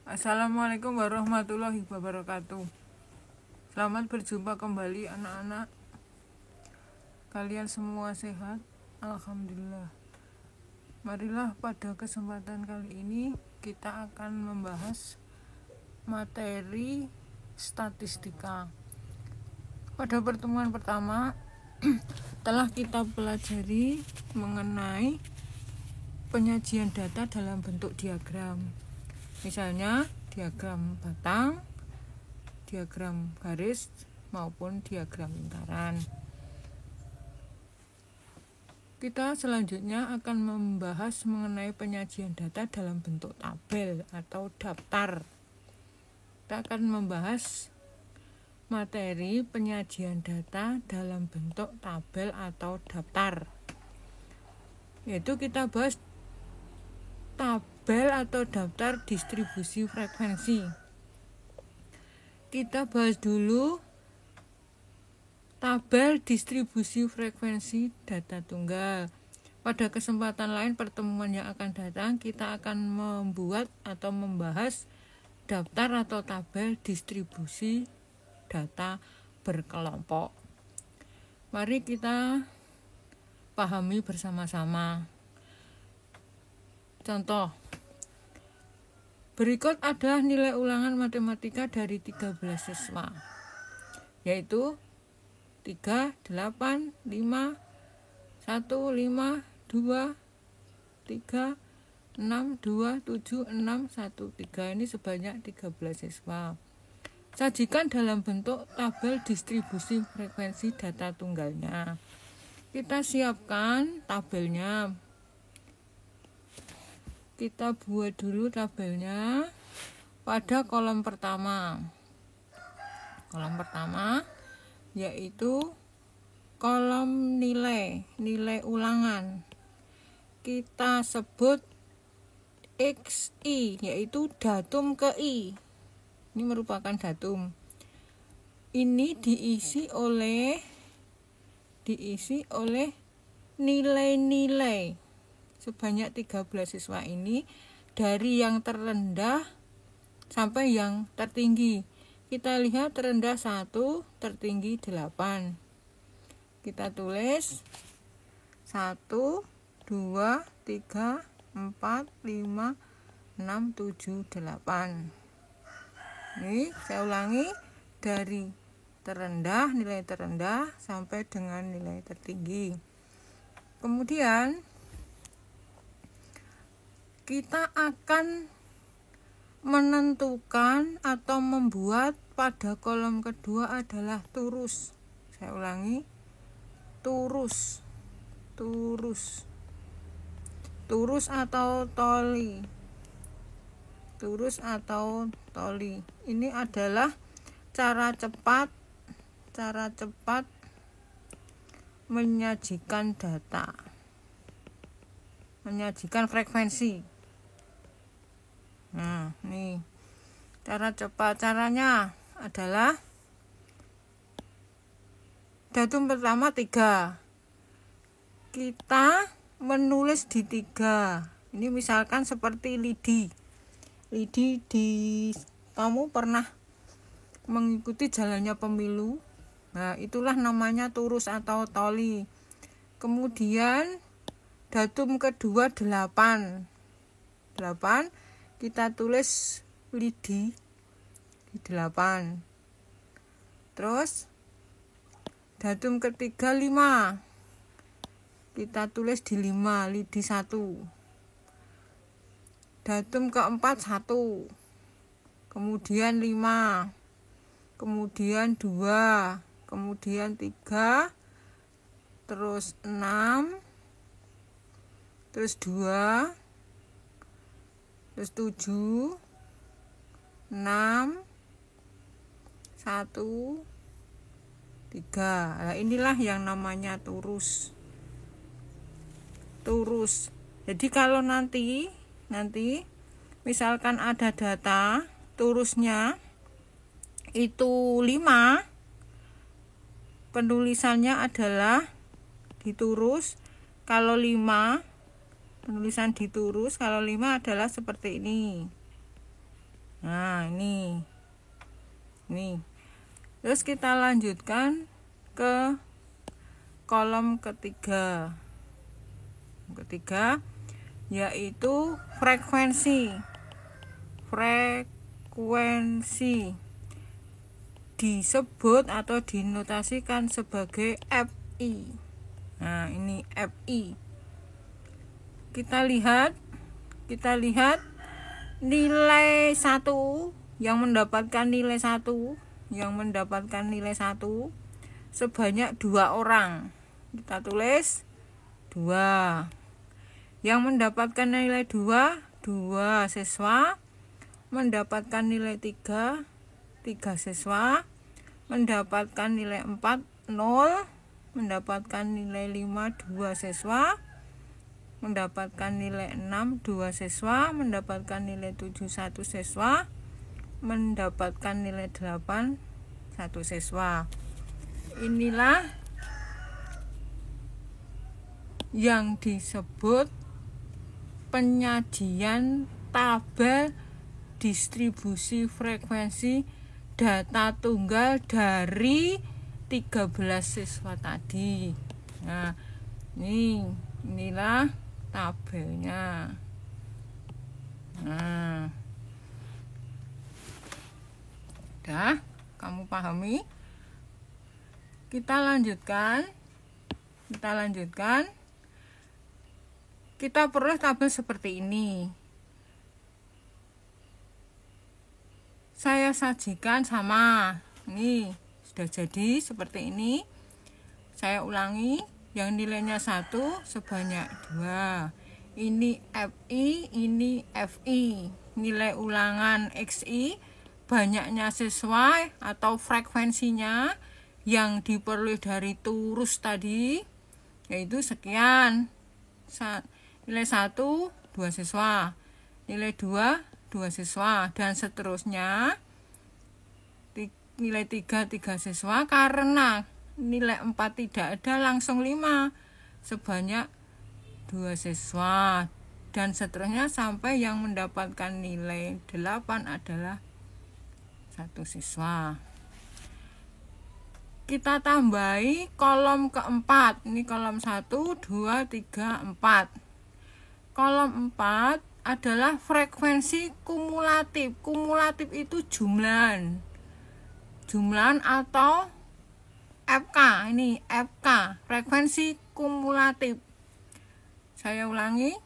Assalamualaikum warahmatullahi wabarakatuh. Selamat berjumpa kembali anak-anak. Kalian semua sehat? Alhamdulillah. Marilah pada kesempatan kali ini kita akan membahas materi statistika. Pada pertemuan pertama telah kita pelajari mengenai penyajian data dalam bentuk diagram. Misalnya diagram batang, diagram garis maupun diagram lingkaran. Kita selanjutnya akan membahas mengenai penyajian data dalam bentuk tabel atau daftar. Kita akan membahas materi penyajian data dalam bentuk tabel atau daftar. Yaitu kita bahas tabel atau daftar distribusi frekuensi. Kita bahas dulu tabel distribusi frekuensi data tunggal. Pada kesempatan lain pertemuan yang akan datang kita akan membuat atau membahas daftar atau tabel distribusi data berkelompok. Mari kita pahami bersama-sama. Contoh, berikut adalah nilai ulangan matematika dari 13 siswa, yaitu 3, 8, 5, 1, 5, 2, 3, 6, 2, 7, 6, 1, 3. Ini sebanyak 13 siswa. Sajikan dalam bentuk tabel distribusi frekuensi data tunggalnya. Kita siapkan tabelnya. Kita buat dulu tabelnya pada kolom pertama. Kolom pertama yaitu kolom nilai ulangan. Kita sebut XI, yaitu datum ke I. Ini merupakan datum. Ini diisi oleh nilai-nilai sebanyak 13 siswa ini dari yang terendah sampai yang tertinggi. Kita lihat terendah 1, tertinggi 8. Kita tulis 1, 2, 3, 4, 5, 6, 7, 8. Ini saya ulangi, dari terendah, nilai terendah sampai dengan nilai tertinggi. Kemudian kita akan menentukan atau membuat pada kolom kedua adalah turus. Saya ulangi, turus atau toli. Turus atau toli. Ini adalah cara cepat menyajikan data, menyajikan frekuensi. Nah, nih cara cepat. Caranya adalah datum pertama 3. Kita menulis di 3. Ini misalkan seperti lidi kamu pernah mengikuti jalannya pemilu. Nah, itulah namanya turus atau toli. Kemudian datum kedua 8. Kita tulis lidi di 8. Terus datum ketiga 5. Kita tulis di 5, lidi 1. Datum keempat 1. Kemudian 5. Kemudian 2. Kemudian 3. Terus 6. Terus 2. Terus 7, 6, 1, 3. Nah, inilah yang namanya turus. Jadi kalau nanti misalkan ada data turusnya itu 5, penulisannya adalah diturus. Kalau 5 penulisan diturus, kalau 5 adalah seperti ini. Nah, ini. Terus kita lanjutkan ke kolom ketiga. Yaitu frekuensi. Disebut atau dinotasikan sebagai Fi. Nah, ini Fi. Kita lihat nilai 1 yang mendapatkan nilai 1 sebanyak 2 orang. Kita tulis 2. Yang mendapatkan nilai 2 siswa. Mendapatkan nilai 3 siswa. Mendapatkan nilai 4 0. Mendapatkan nilai 5 2 siswa. Mendapatkan nilai 6 2 siswa. Mendapatkan nilai 7 1 siswa. Mendapatkan nilai 8 1 siswa. Inilah yang disebut penyajian tabel distribusi frekuensi data tunggal dari 13 siswa tadi. Nah, inilah tabelnya. Nah, udah kamu pahami? Kita lanjutkan. Kita peroleh tabel seperti ini. Saya sajikan sama. Ini sudah jadi seperti ini. Saya ulangi, yang nilainya 1 sebanyak 2. Ini Fi, ini Fi. Nilai ulangan Xi, banyaknya siswa atau frekuensinya yang diperoleh dari turus tadi yaitu sekian. Nilai 1 2 siswa, nilai 2 2 siswa, dan seterusnya. Nilai 3 3 siswa, karena nilai 4 tidak ada langsung 5 sebanyak 2 siswa, dan seterusnya sampai yang mendapatkan nilai 8 adalah 1 siswa. Kita tambahi kolom keempat. Ini kolom 1 2 3 4. Kolom 4 adalah frekuensi kumulatif. Kumulatif itu jumlahan atau FK. Ini FK, frekuensi kumulatif. Saya ulangi.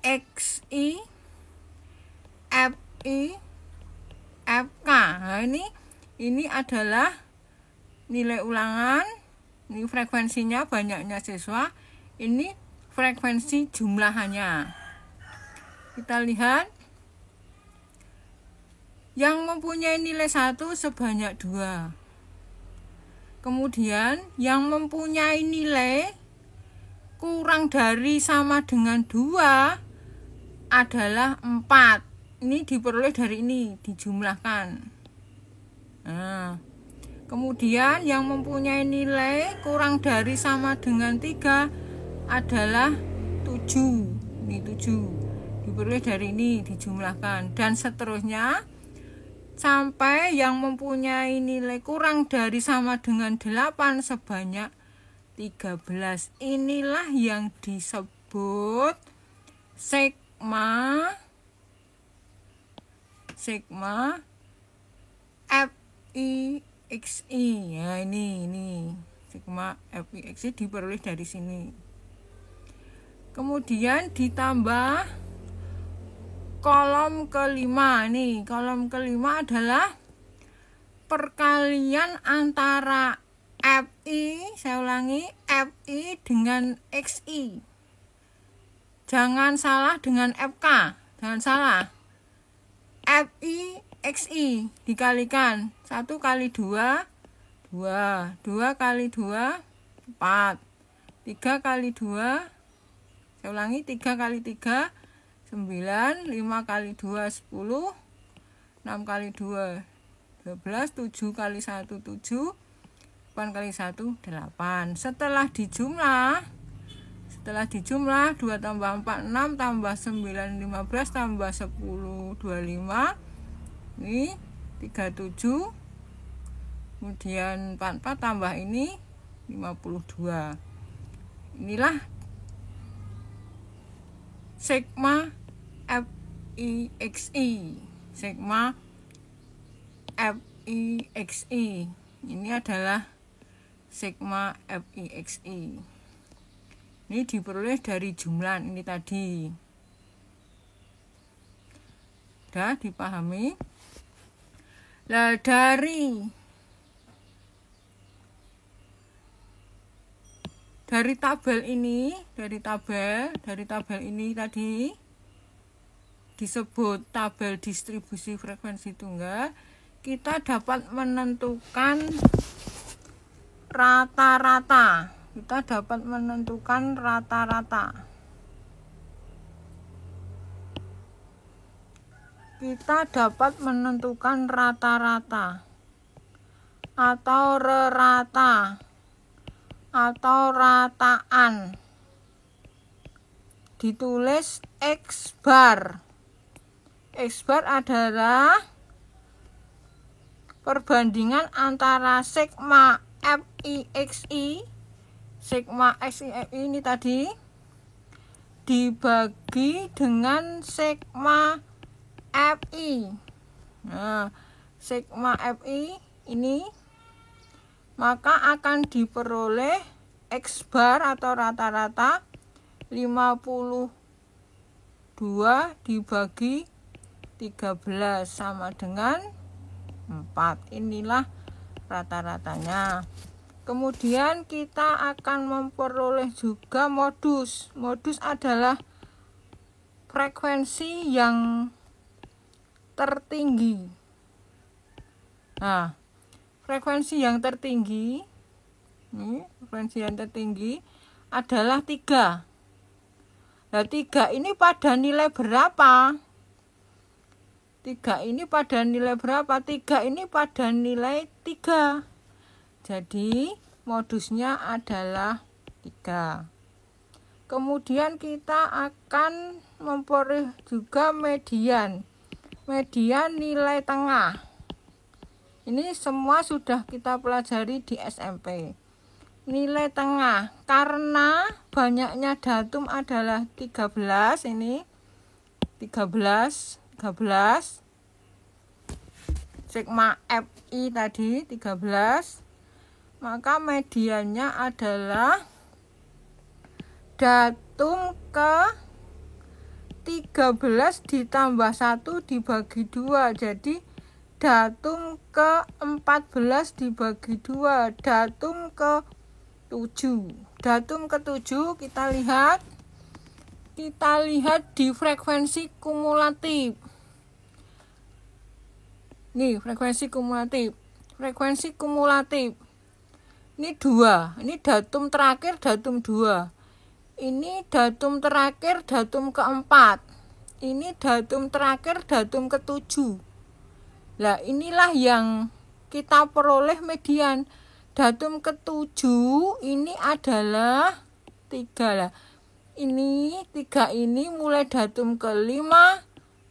Xi, Fi, FK. Nah, ini adalah nilai ulangan. Ini frekuensinya, banyaknya siswa. Ini frekuensi jumlahannya. Kita lihat. Yang mempunyai nilai 1 sebanyak 2. Kemudian yang mempunyai nilai kurang dari sama dengan 2 adalah 4. Ini diperoleh dari ini, dijumlahkan. Nah, kemudian yang mempunyai nilai kurang dari sama dengan 3 adalah 7. Ini 7. Diperoleh dari ini, dijumlahkan. Dan seterusnya sampai yang mempunyai nilai kurang dari sama dengan 8 sebanyak 13. Inilah yang disebut sigma Fixi. Ya, ini sigma Fixi diperoleh dari sini. Kemudian ditambah kolom kelima. Nih, kolom kelima adalah perkalian antara Fi, saya ulangi, Fi dengan Xi. Jangan salah dengan FK, jangan salah. Fi Xi dikalikan 1 kali 2 2, 2 kali 2 4, 3 kali 2, saya ulangi, 3 kali 3 9, 5 kali 2 10, 6 kali 2 12, 7 kali 1 7, 8 kali 1 8. Setelah dijumlah 2 tambah 4 6 tambah 9 15 tambah 10 25, ini 37, kemudian 44 tambah ini 52. Inilah sigma FIXI. Sigma FIXI. Ini adalah sigma FIXI. Ini diperoleh dari jumlah ini tadi. Sudah dipahami? Nah, dari tabel ini, dari tabel ini tadi disebut tabel distribusi frekuensi tunggal, kita dapat menentukan rata-rata. Kita dapat menentukan rata-rata. Kita dapat menentukan rata-rata atau rerata atau rataan. Ditulis X bar. X bar adalah perbandingan antara sigma FIXI, sigma XI ini tadi dibagi dengan sigma FI. Nah, sigma FI ini maka akan diperoleh X bar atau rata-rata 52 dibagi 13 sama dengan 4. Inilah rata-ratanya. Kemudian kita akan memperoleh juga modus. Modus adalah frekuensi yang tertinggi. Nah, frekuensi yang tertinggi, adalah 3. Nah, 3 ini pada nilai berapa? 3 ini pada nilai berapa? 3 ini pada nilai 3. Jadi, modusnya adalah 3. Kemudian kita akan memperoleh juga median. Median nilai tengah. Ini semua sudah kita pelajari di SMP. Nilai tengah, karena banyaknya datum adalah 13, ini 13 sigma FI tadi 13, maka mediannya adalah datum ke 13 ditambah 1 dibagi 2, jadi datum ke 14 dibagi 2, datum ke 7. Datum ke 7 kita lihat di frekuensi kumulatif. Nih, frekuensi kumulatif. Frekuensi kumulatif. Ini 2. Ini datum terakhir, datum 2. Ini datum terakhir, datum keempat. Ini datum terakhir, datum ke-7. Nah, inilah yang kita peroleh median. Datum ke-7 ini adalah 3 lah. Ini 3 ini mulai datum ke-5,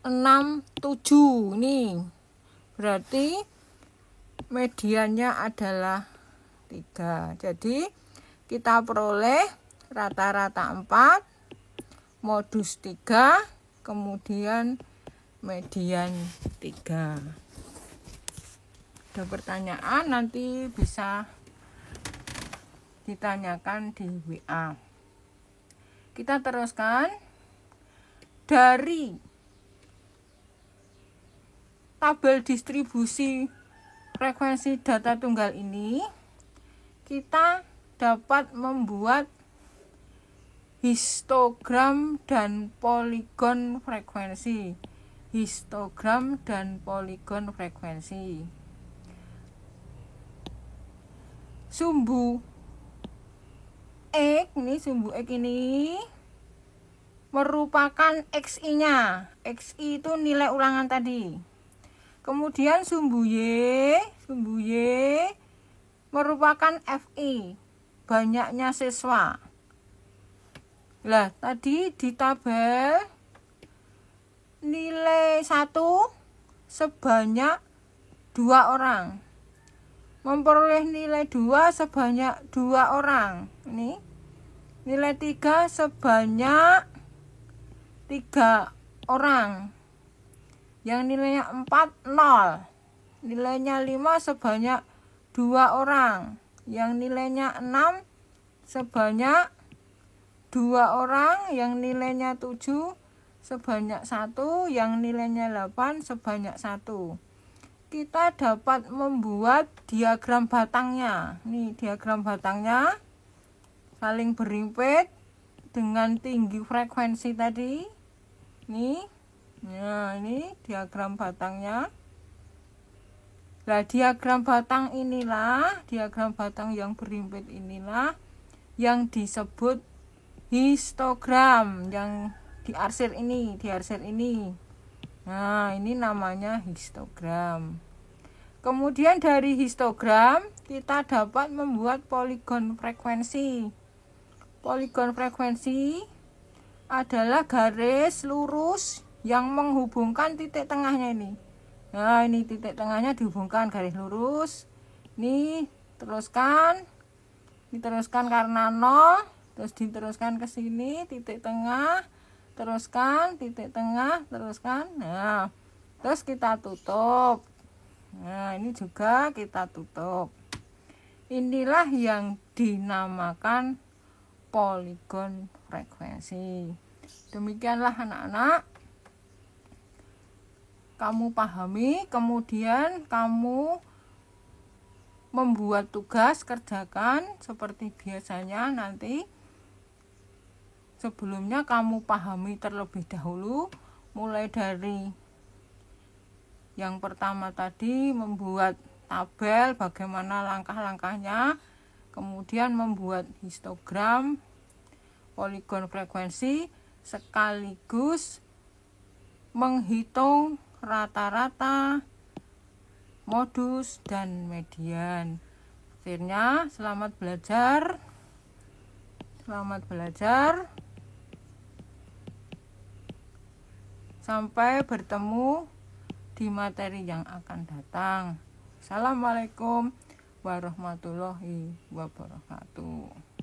6, 7. Nih. Berarti mediannya adalah 3. Jadi kita peroleh rata-rata 4, modus 3, kemudian median 3. Ada pertanyaan nanti bisa ditanyakan di WA. Kita teruskan. Dari tabel distribusi frekuensi data tunggal ini, kita dapat membuat histogram dan poligon frekuensi. Histogram dan poligon frekuensi. Sumbu X ini merupakan XI-nya. XI itu nilai ulangan tadi. Kemudian sumbu Y merupakan FI, banyaknya siswa. Lah, tadi di tabel nilai 1 sebanyak 2 orang. Memperoleh nilai 2 sebanyak 2 orang. Ini nilai 3 sebanyak 3 orang. Yang nilainya 4 0. Nilainya 5 sebanyak 2 orang. Yang nilainya 6 sebanyak 2 orang. Yang nilainya 7 sebanyak 1. Yang nilainya 8 sebanyak 1. Kita dapat membuat diagram batangnya. Nih diagram batangnya saling berimpit dengan tinggi frekuensi tadi. Nih. Nah, ini diagram batangnya. Nah, diagram batang inilah, diagram batang yang berimpit inilah yang disebut histogram, yang diarsir ini. Nah, ini namanya histogram. Kemudian dari histogram kita dapat membuat poligon frekuensi. Poligon frekuensi adalah garis lurus yang menghubungkan titik tengahnya ini. Nah, ini titik tengahnya dihubungkan garis lurus. Ini diteruskan karena 0, terus diteruskan ke sini titik tengah, teruskan titik tengah, teruskan. Nah, terus kita tutup. Nah, ini juga kita tutup. Inilah yang dinamakan poligon frekuensi. Demikianlah anak-anak, kamu pahami, kemudian kamu membuat tugas, kerjakan seperti biasanya nanti. Sebelumnya kamu pahami terlebih dahulu, mulai dari yang pertama tadi membuat tabel bagaimana langkah-langkahnya, kemudian membuat histogram, poligon frekuensi, sekaligus menghitung rata-rata, modus, dan median. Akhirnya selamat belajar. Sampai bertemu di materi yang akan datang. Assalamualaikum warahmatullahi wabarakatuh.